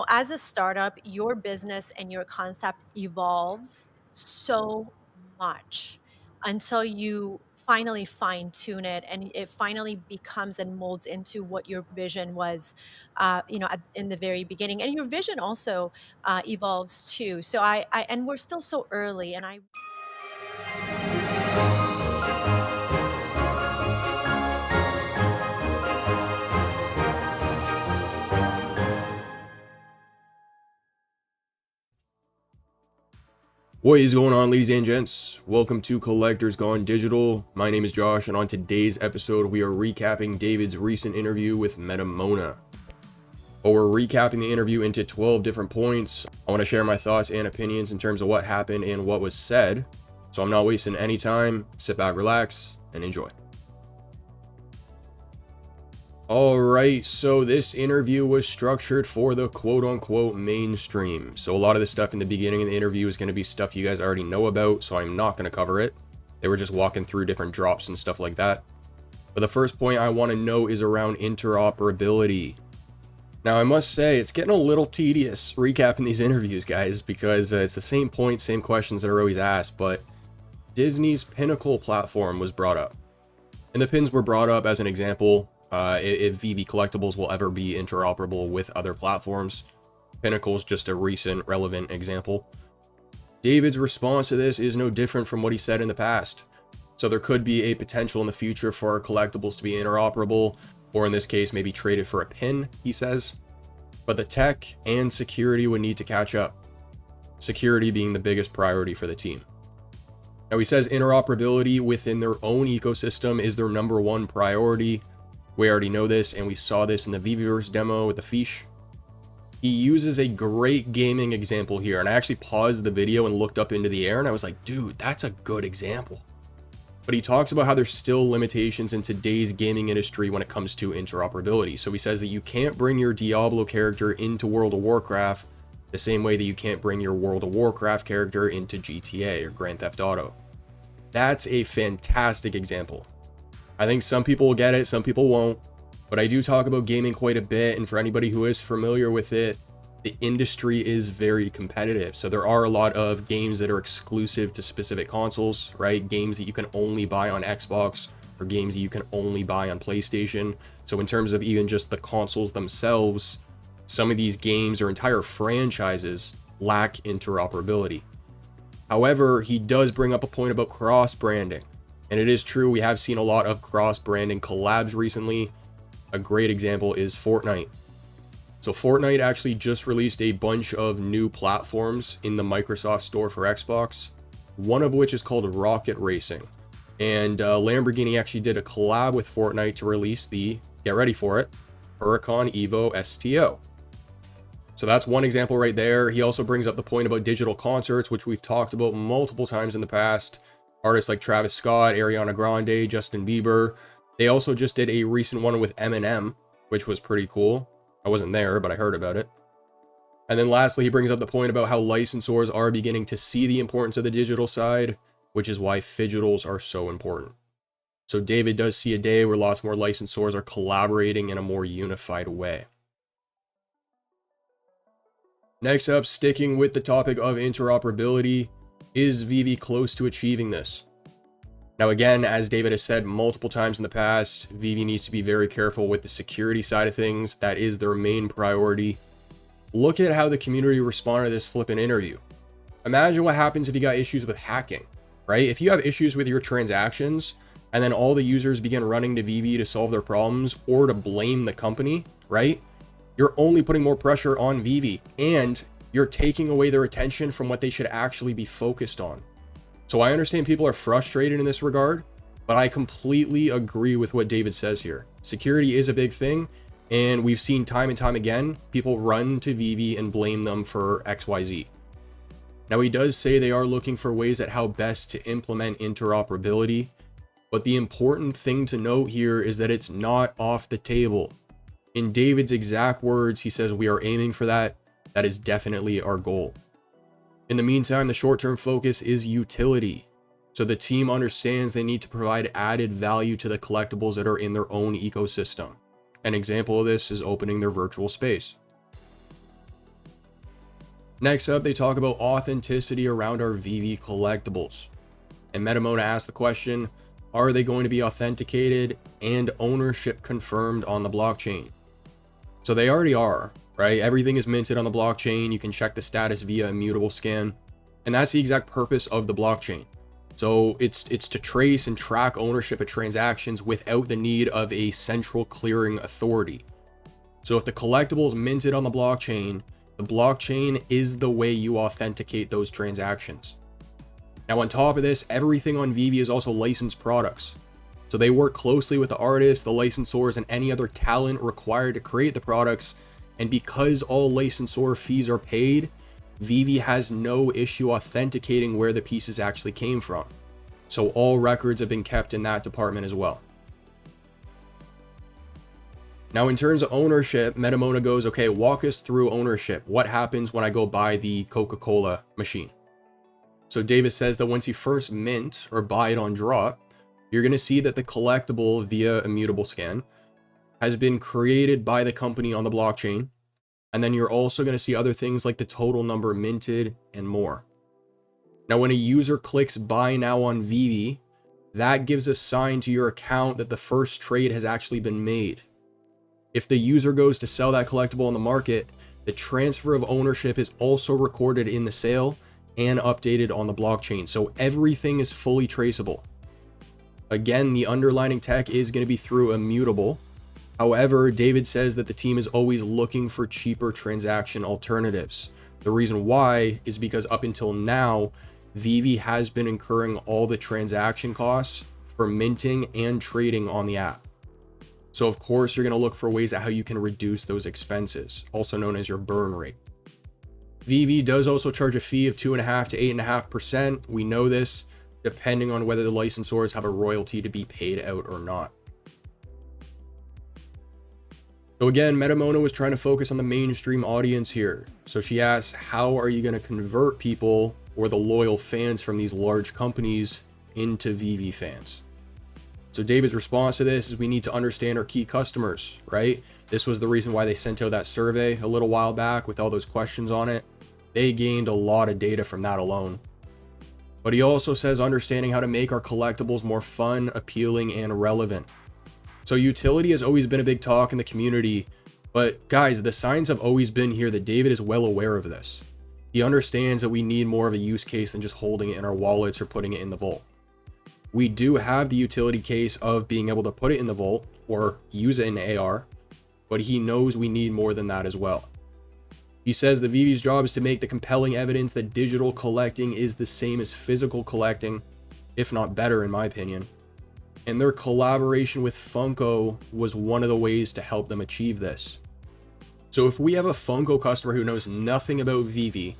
as a startup, your business and your concept evolves so much until you finally fine tune it and it finally becomes and molds into what your vision was, in the very beginning. And your vision also evolves too. So and we're still so early. And I What is going on, ladies and gents? Welcome to Collectors Gone Digital. My name is Josh, and on today's episode, we are recapping David's recent interview with MetaMona. But we're recapping the interview into 12 different points. I want to share my thoughts and opinions in terms of what happened and what was said. So I'm not wasting any time. Sit back, relax, and enjoy. Alright, so this interview was structured for the quote-unquote mainstream. So a lot of the stuff in the beginning of the interview is going to be stuff you guys already know about, so I'm not going to cover it. They were just walking through different drops and stuff like that. But the first point I want to know is around interoperability. Now, I must say, it's getting a little tedious recapping these interviews, guys, because it's the same points, same questions that are always asked, but Disney's Pinnacle platform was brought up. And the pins were brought up as an example. If VeVe Collectibles will ever be interoperable with other platforms. Pinnacle is just a recent relevant example. David's response to this is no different from what he said in the past. So there could be a potential in the future for collectibles to be interoperable, or in this case, maybe traded for a pin, he says. But the tech and security would need to catch up. Security being the biggest priority for the team. Now he says interoperability within their own ecosystem is their number one priority. We already know this, and we saw this in the VeVeverse demo with the fiche. He uses a great gaming example here, and I actually paused the video and looked up into the air, and I was like, dude, that's a good example. But he talks about how there's still limitations in today's gaming industry when it comes to interoperability. So he says that you can't bring your Diablo character into World of Warcraft the same way that you can't bring your World of Warcraft character into GTA or Grand Theft Auto. That's a fantastic example. I think some people will get it, some people won't, but I do talk about gaming quite a bit, and for anybody who is familiar with it, the industry is very competitive. So there are a lot of games that are exclusive to specific consoles, right? Games that you can only buy on Xbox, or games that you can only buy on PlayStation. So in terms of even just the consoles themselves, some of these games or entire franchises lack interoperability. However, he does bring up a point about cross-branding. And it is true, we have seen a lot of cross-branding collabs recently. A great example is Fortnite. So Fortnite actually just released a bunch of new platforms in the Microsoft Store for Xbox, one of which is called Rocket Racing. And Lamborghini actually did a collab with Fortnite to release the, get ready for it, Huracan Evo STO. So that's one example right there. He also brings up the point about digital concerts, which we've talked about multiple times in the past. Artists like Travis Scott, Ariana Grande, Justin Bieber. They also just did a recent one with Eminem, which was pretty cool. I wasn't there, but I heard about it. And then lastly, he brings up the point about how licensors are beginning to see the importance of the digital side, which is why fidgetals are so important. So David does see a day where lots more licensors are collaborating in a more unified way. Next up, sticking with the topic of interoperability, is VeVe close to achieving this? Now again, as David has said multiple times in the past, VeVe needs to be very careful with the security side of things. That is their main priority. Look at how the community responded to this flippin' interview. Imagine what happens if you got issues with hacking, right? If you have issues with your transactions and then all the users begin running to VeVe to solve their problems or to blame the company, right? You're only putting more pressure on VeVe, and you're taking away their attention from what they should actually be focused on. So I understand people are frustrated in this regard, but I completely agree with what David says here. Security is a big thing, and we've seen time and time again, people run to VeVe and blame them for XYZ. Now he does say they are looking for ways at how best to implement interoperability, but the important thing to note here is that it's not off the table. In David's exact words, he says we are aiming for that. That is definitely our goal. In the meantime, the short-term focus is utility. So the team understands they need to provide added value to the collectibles that are in their own ecosystem. An example of this is opening their virtual space. Next up, they talk about authenticity around our VeVe collectibles. And MetaMona asked the question, are they going to be authenticated and ownership confirmed on the blockchain? So they already are, right? Everything is minted on the blockchain. You can check the status via immutable scan. And that's the exact purpose of the blockchain. So it's to trace and track ownership of transactions without the need of a central clearing authority. So if the collectible is minted on the blockchain is the way you authenticate those transactions. Now, on top of this, everything on VeVe is also licensed products. So they work closely with the artists, the licensors, and any other talent required to create the products. And because all licensor fees are paid, VeVe has no issue authenticating where the pieces actually came from. So all records have been kept in that department as well. Now, in terms of ownership, MetaMona goes, okay, walk us through ownership. What happens when I go buy the Coca-Cola machine? So Davis says that once you first mint or buy it on drop, you're going to see that the collectible via immutable scan has been created by the company on the blockchain. And then you're also going to see other things like the total number minted and more. Now, when a user clicks buy now on VeVe, that gives a sign to your account that the first trade has actually been made. If the user goes to sell that collectible on the market, the transfer of ownership is also recorded in the sale and updated on the blockchain. So everything is fully traceable. Again, the underlying tech is going to be through immutable. However, David says that the team is always looking for cheaper transaction alternatives. The reason why is because up until now, VeVe has been incurring all the transaction costs for minting and trading on the app. So of course, you're going to look for ways at how you can reduce those expenses, also known as your burn rate. VeVe does also charge a fee of 2.5 to 8.5%. We know this, depending on whether the licensors have a royalty to be paid out or not. So again, MetaMona was trying to focus on the mainstream audience here. So she asks, how are you going to convert people or the loyal fans from these large companies into VeVe fans? So David's response to this is we need to understand our key customers, right? This was the reason why they sent out that survey a little while back with all those questions on it. They gained a lot of data from that alone. But he also says understanding how to make our collectibles more fun, appealing, and relevant. So utility has always been a big talk in the community, but guys, the signs have always been here that David is well aware of this. He understands that we need more of a use case than just holding it in our wallets or putting it in the vault. We do have the utility case of being able to put it in the vault or use it in AR, but he knows we need more than that as well. He says the VeVe's job is to make the compelling evidence that digital collecting is the same as physical collecting, if not better in my opinion. And their collaboration with Funko was one of the ways to help them achieve this. So if we have a Funko customer who knows nothing about VeVe,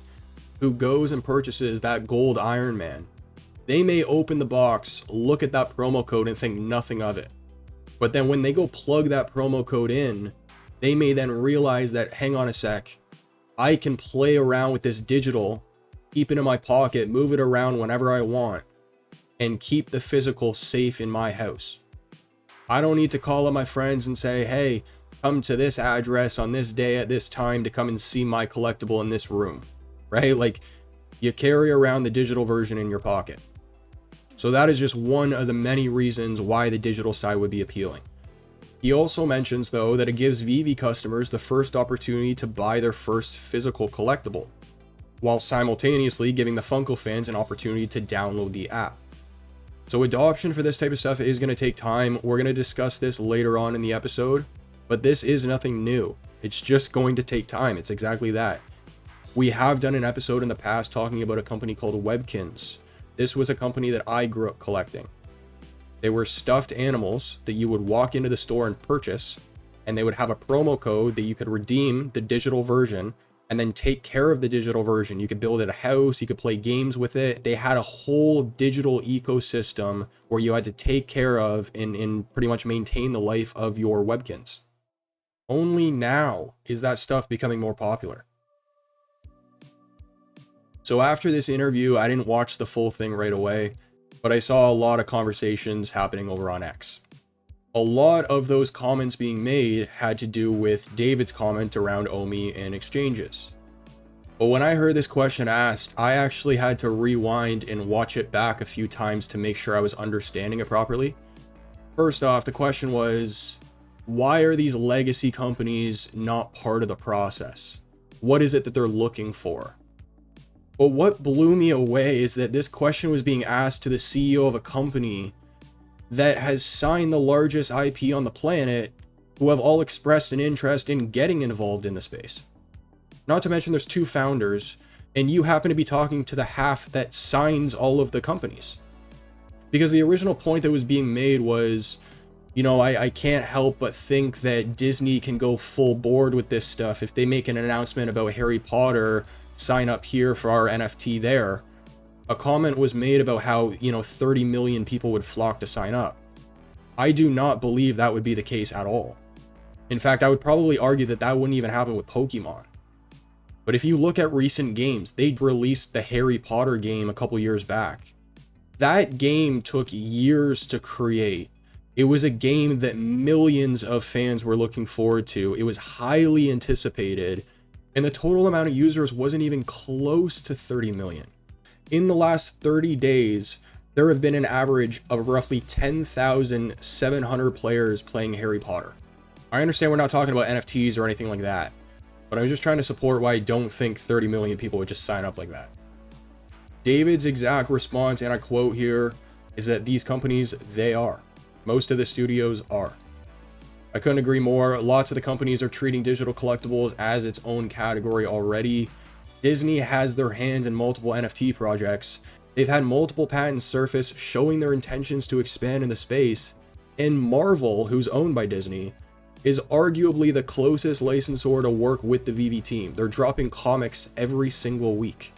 who goes and purchases that gold Iron Man, they may open the box, look at that promo code and think nothing of it. But then when they go plug that promo code in, they may then realize that, hang on a sec, I can play around with this digital, keep it in my pocket, move it around whenever I want, and keep the physical safe in my house. I don't need to call up my friends and say, hey, come to this address on this day at this time to come and see my collectible in this room, right? Like, you carry around the digital version in your pocket. So that is just one of the many reasons why the digital side would be appealing. He also mentions, though, that it gives VeVe customers the first opportunity to buy their first physical collectible, while simultaneously giving the Funko fans an opportunity to download the app. So adoption for this type of stuff is going to take time. We're going to discuss this later on in the episode, but this is nothing new. It's just going to take time. It's exactly that. We have done an episode in the past talking about a company called Webkins. This was a company that I grew up collecting. They were stuffed animals that you would walk into the store and purchase, and they would have a promo code that you could redeem the digital version and then take care of the digital version. You could build it a house, you could play games with it. They had a whole digital ecosystem where you had to take care of and pretty much maintain the life of your Webkins. Only now is that stuff becoming more popular. So after this interview, I didn't watch the full thing right away, but I saw a lot of conversations happening over on X. A lot of those comments being made had to do with David's comment around OMI and exchanges. But when I heard this question asked, I actually had to rewind and watch it back a few times to make sure I was understanding it properly. First off, the question was, why are these legacy companies not part of the process? What is it that they're looking for? But what blew me away is that this question was being asked to the CEO of a company that has signed the largest IP on the planet, who have all expressed an interest in getting involved in the space. Not to mention there's two founders, and you happen to be talking to the half that signs all of the companies. Because the original point that was being made was, you know, I can't help but think that Disney can go full board with this stuff. If they make an announcement about Harry Potter, sign up here for our NFT there. A comment was made about how, 30 million people would flock to sign up. I do not believe that would be the case at all. In fact, I would probably argue that that wouldn't even happen with Pokemon. But if you look at recent games, they released the Harry Potter game a couple years back. That game took years to create. It was a game that millions of fans were looking forward to. It was highly anticipated, and the total amount of users wasn't even close to 30 million. In the last 30 days, there have been an average of roughly 10,700 players playing Harry Potter. I understand we're not talking about NFTs or anything like that, but I'm just trying to support why I don't think 30 million people would just sign up like that. David's exact response, and I quote here, is that these companies, they are. Most of the studios are. I couldn't agree more. Lots of the companies are treating digital collectibles as its own category already. Disney has their hands in multiple NFT projects. They've had multiple patents surface showing their intentions to expand in the space. And Marvel, who's owned by Disney, is arguably the closest licensor to work with the VeVe team. They're dropping comics every single week.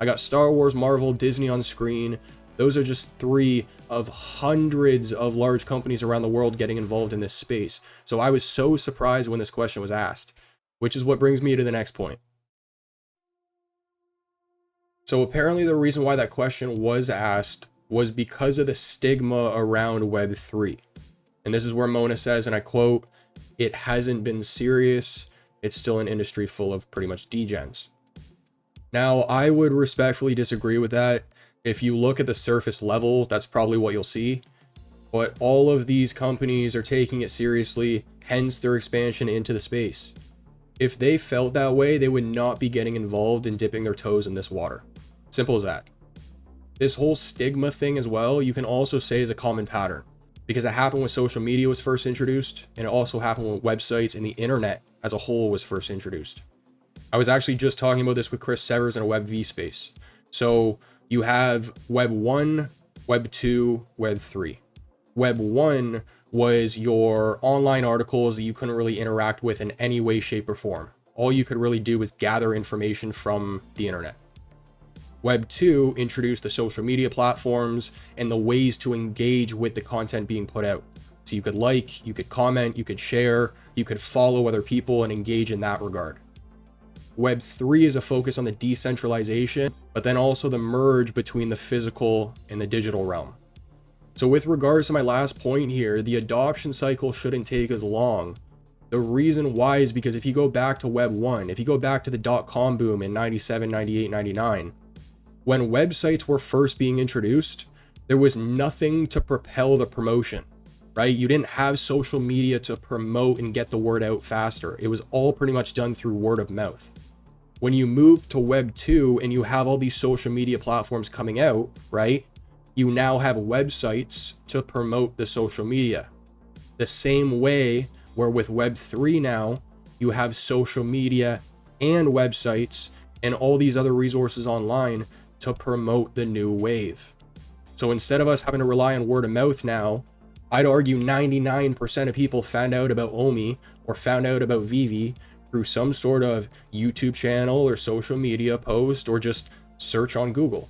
I got Star Wars, Marvel, Disney on screen. Those are just three of hundreds of large companies around the world getting involved in this space. So I was so surprised when this question was asked, which is what brings me to the next point. So apparently the reason why that question was asked was because of the stigma around Web3. And this is where Mona says, and I quote, "It hasn't been serious. It's still an industry full of pretty much degens." Now, I would respectfully disagree with that. If you look at the surface level, that's probably what you'll see. But all of these companies are taking it seriously, hence their expansion into the space. If they felt that way, they would not be getting involved in dipping their toes in this water. Simple as that. This whole stigma thing as well, you can also say is a common pattern, because it happened when social media was first introduced, and it also happened when websites and the internet as a whole was first introduced. I was actually just talking about this with Chris Severs in a Web V space. So you have Web 1, Web 2, Web 3. Web 1 was your online articles that you couldn't really interact with in any way, shape, or form. All you could really do was gather information from the internet. Web 2 introduced the social media platforms and the ways to engage with the content being put out. So you could like, you could comment, you could share, you could follow other people and engage in that regard. Web 3 is a focus on the decentralization, but then also the merge between the physical and the digital realm. So with regards to my last point here, the adoption cycle shouldn't take as long. The reason why is because if you go back to Web 1, if you go back to the dot-com boom in 97, 98, 99, when websites were first being introduced, there was nothing to propel the promotion, right? You didn't have social media to promote and get the word out faster. It was all pretty much done through word of mouth. When you move to Web 2 and you have all these social media platforms coming out, right? You now have websites to promote the social media. The same way where with Web 3 now, you have social media and websites and all these other resources online to promote the new wave. So instead of us having to rely on word of mouth now, I'd argue 99% of people found out about OMI or found out about VeVe through some sort of YouTube channel or social media post or just search on Google.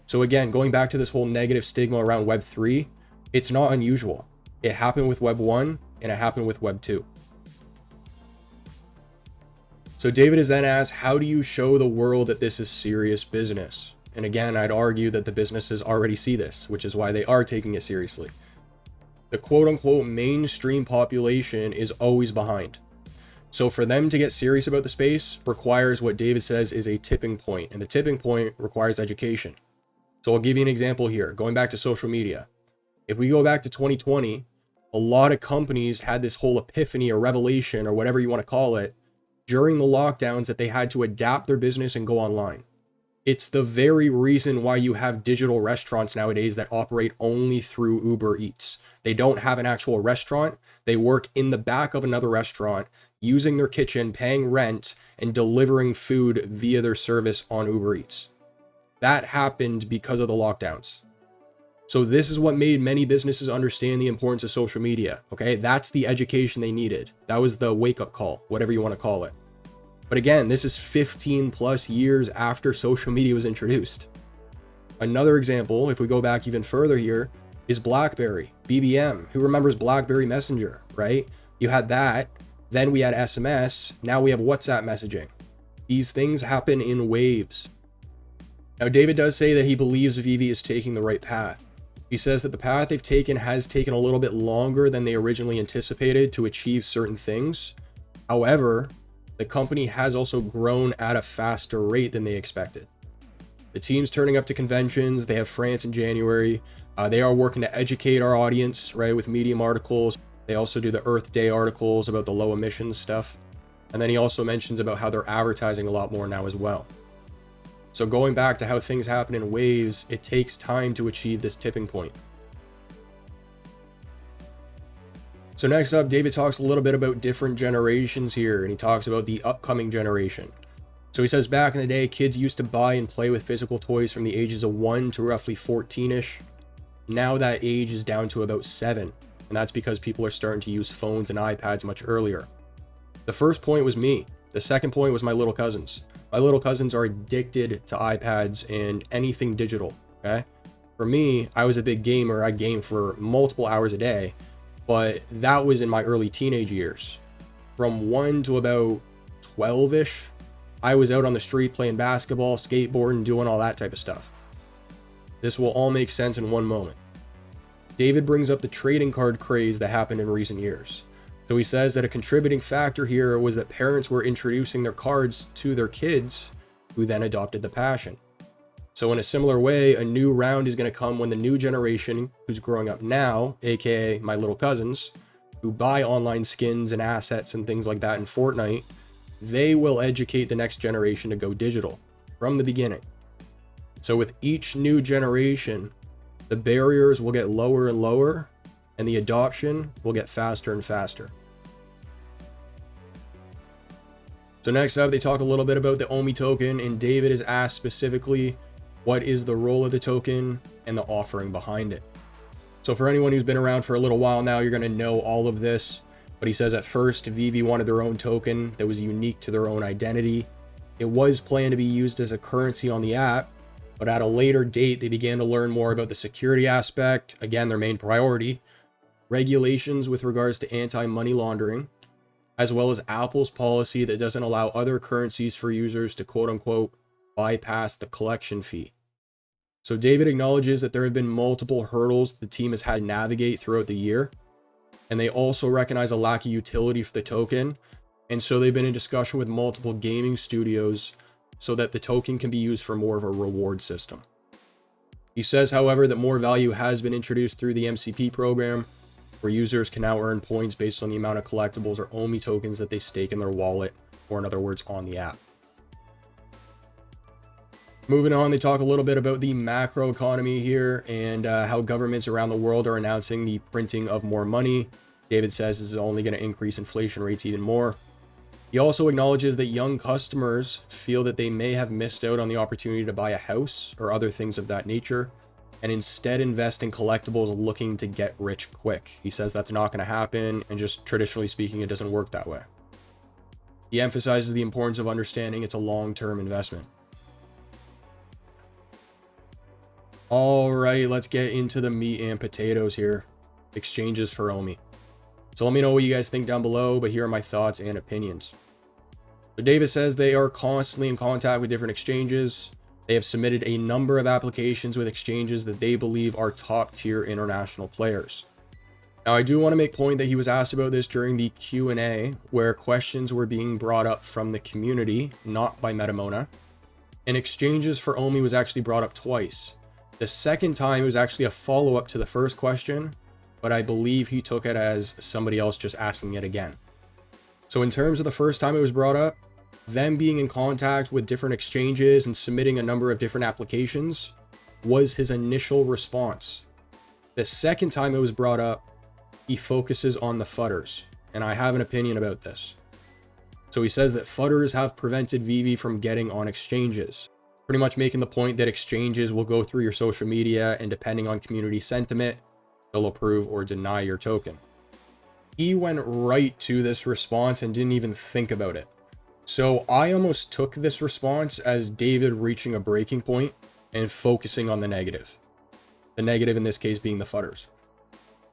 So again, going back to this whole negative stigma around Web 3, it's not unusual. It happened with Web 1 and it happened with Web 2. So David is then asked, how do you show the world that this is serious business? And again, I'd argue that the businesses already see this, which is why they are taking it seriously. The quote unquote mainstream population is always behind. So for them to get serious about the space requires what David says is a tipping point, and the tipping point requires education. So I'll give you an example here, going back to social media. If we go back to 2020, a lot of companies had this whole epiphany or revelation or whatever you want to call it during the lockdowns that they had to adapt their business and go online. It's the very reason why you have digital restaurants nowadays that operate only through Uber Eats. They don't have an actual restaurant. They work in the back of another restaurant, using their kitchen, paying rent, and delivering food via their service on Uber Eats. That happened because of the lockdowns. So this is what made many businesses understand the importance of social media, okay? That's the education they needed. That was the wake-up call, whatever you want to call it. But again, this is 15 plus years after social media was introduced. Another example, if we go back even further here, is BlackBerry, BBM. Who remembers BlackBerry Messenger, right? You had that, then we had SMS, now we have WhatsApp messaging. These things happen in waves. Now, David does say that he believes VeVe is taking the right path. He says that the path they've taken has taken a little bit longer than they originally anticipated to achieve certain things. However, the company has also grown at a faster rate than they expected. The team's turning up to conventions. They have France in January. They are working to educate our audience, right, with Medium articles. They also do the Earth Day articles about the low emissions stuff. And then he also mentions about how they're advertising a lot more now as well. So going back to how things happen in waves, it takes time to achieve this tipping point. So next up, David talks a little bit about different generations here, and he talks about the upcoming generation. So he says back in the day, kids used to buy and play with physical toys from the ages of 1 to roughly 14-ish. Now that age is down to about 7, and that's because people are starting to use phones and iPads much earlier. The first point was me. The second point was my little cousins. My little cousins are addicted to iPads and anything digital, okay? For me, I was a big gamer. I gamed for multiple hours a day, but that was in my early teenage years. From 1 to about 12-ish, I was out on the street playing basketball, skateboarding, doing all that type of stuff. This will all make sense in one moment. David brings up the trading card craze that happened in recent years. So he says that a contributing factor here was that parents were introducing their cards to their kids, who then adopted the passion. So in a similar way, a new round is going to come when the new generation, who's growing up now, aka my little cousins, who buy online skins and assets and things like that in Fortnite, they will educate the next generation to go digital from the beginning. So with each new generation, the barriers will get lower and lower, and the adoption will get faster and faster. So next up, they talk a little bit about the OMI token, and David is asked specifically, what is the role of the token and the offering behind it? So for anyone who's been around for a little while now, you're going to know all of this. But he says at first, VeVe wanted their own token that was unique to their own identity. It was planned to be used as a currency on the app, but at a later date, they began to learn more about the security aspect, again, their main priority, regulations with regards to anti-money laundering, as well as Apple's policy that doesn't allow other currencies for users to quote-unquote bypass the collection fee. So David acknowledges that there have been multiple hurdles the team has had to navigate throughout the year, and they also recognize a lack of utility for the token, and so they've been in discussion with multiple gaming studios so that the token can be used for more of a reward system. He says, however, that more value has been introduced through the MCP program, where users can now earn points based on the amount of collectibles or OMI tokens that they stake in their wallet, or in other words, on the app. Moving on, they talk a little bit about the macroeconomy here and how governments around the world are announcing the printing of more money. David says this is only going to increase inflation rates even more. He also acknowledges that young customers feel that they may have missed out on the opportunity to buy a house or other things of that nature, and instead invest in collectibles looking to get rich quick. He says that's not going to happen, and just traditionally speaking, it doesn't work that way. He emphasizes the importance of understanding it's a long-term investment. All right, let's get into the meat and potatoes here. Exchanges for OMI. So let me know what you guys think down below, but here are my thoughts and opinions. So Davis says they are constantly in contact with different exchanges. They have submitted a number of applications with exchanges that they believe are top tier international players. Now, I do want to make point that he was asked about this during the Q&A, where questions were being brought up from the community, not by MetaMona. And exchanges for OMI was actually brought up twice. The second time, it was actually a follow-up to the first question, but I believe he took it as somebody else just asking it again. So in terms of the first time it was brought up, them being in contact with different exchanges and submitting a number of different applications was his initial response. The second time it was brought up, he focuses on the Fudders, and I have an opinion about this. So he says that Fudders have prevented VeVe from getting on exchanges, pretty much making the point that exchanges will go through your social media, and depending on community sentiment, they'll approve or deny your token. He went right to this response and didn't even think about it. So I almost took this response as David reaching a breaking point and focusing on the negative. The negative in this case being the Fudders.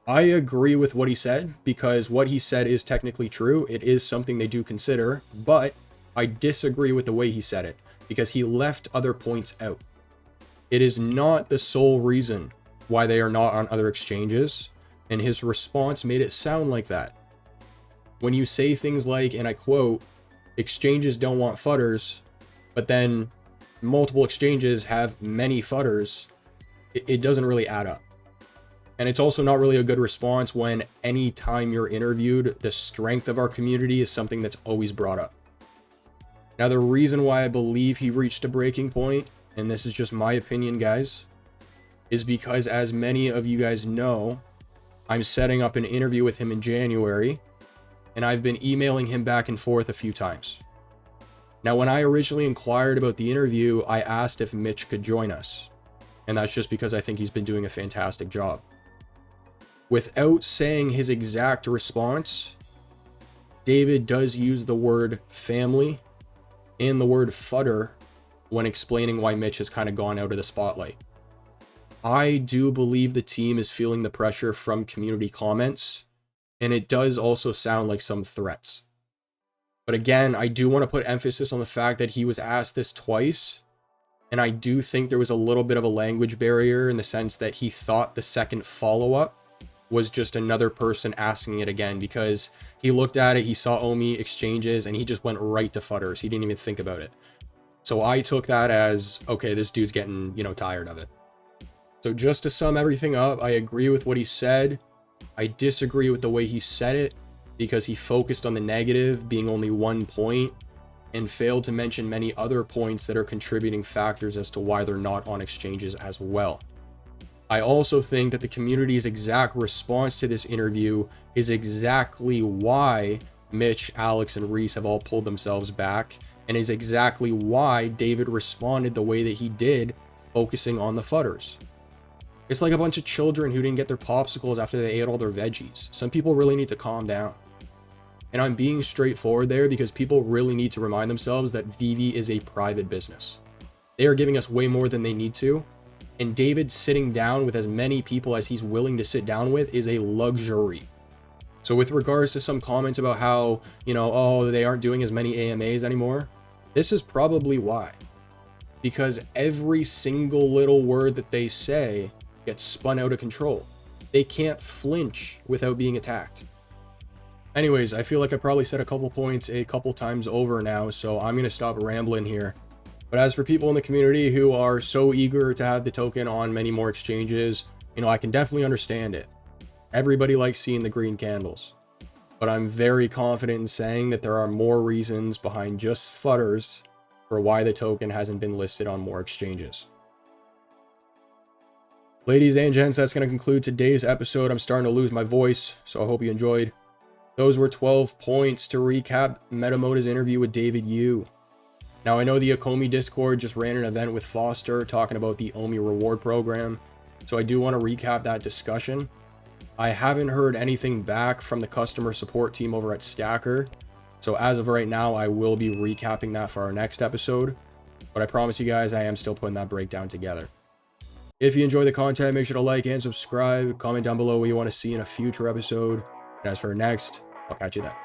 I agree with what he said, because what he said is technically true. It is something they do consider, but I disagree with the way he said it, because he left other points out. It is not the sole reason why they are not on other exchanges, and his response made it sound like that. When you say things like, and I quote, exchanges don't want Fudders, but then multiple exchanges have many Fudders, it doesn't really add up. And it's also not really a good response when any time you're interviewed, the strength of our community is something that's always brought up. Now, the reason why I believe he reached a breaking point, and this is just my opinion, guys, is because, as many of you guys know, I'm setting up an interview with him in January, and I've been emailing him back and forth a few times. Now, when I originally inquired about the interview, I asked if Mitch could join us, and that's just because I think he's been doing a fantastic job. Without saying his exact response, David does use the word family and the word fudder when explaining why Mitch has kind of gone out of the spotlight. I do believe the team is feeling the pressure from community comments, and it does also sound like some threats. But again, I do want to put emphasis on the fact that he was asked this twice, and I do think there was a little bit of a language barrier in the sense that he thought the second follow-up was just another person asking it again, because he looked at it, he saw OMI exchanges, and he just went right to Fudders. He didn't even think about it. So I took that as, okay, this dude's getting, tired of it. So just to sum everything up, I agree with what he said. I disagree with the way he said it, because he focused on the negative being only 1 point and failed to mention many other points that are contributing factors as to why they're not on exchanges as well. I also think that the community's exact response to this interview is exactly why Mitch, Alex, and Reese have all pulled themselves back, and is exactly why David responded the way that he did, focusing on the Fudders. It's like a bunch of children who didn't get their popsicles after they ate all their veggies. Some people really need to calm down. And I'm being straightforward there because people really need to remind themselves that VeVe is a private business. They are giving us way more than they need to. And David sitting down with as many people as he's willing to sit down with is a luxury. So with regards to some comments about how, oh, they aren't doing as many AMAs anymore, this is probably why. Because every single little word that they say gets spun out of control. They can't flinch without being attacked. Anyways, I feel like I probably said a couple points a couple times over now, so I'm going to stop rambling here. But as for people in the community who are so eager to have the token on many more exchanges, I can definitely understand it. Everybody likes seeing the green candles. But I'm very confident in saying that there are more reasons behind just Fudders for why the token hasn't been listed on more exchanges. Ladies and gents, that's going to conclude today's episode. I'm starting to lose my voice, so I hope you enjoyed. Those were 12 points to recap MetaMona's interview with David Yu. Now, I know the OMI Discord just ran an event with Foster talking about the OMI reward program, so I do want to recap that discussion. I haven't heard anything back from the customer support team over at Stacker, so as of right now, I will be recapping that for our next episode, but I promise you guys I am still putting that breakdown together. If you enjoy the content, make sure to like and subscribe, comment down below what you want to see in a future episode, and as for next, I'll catch you then.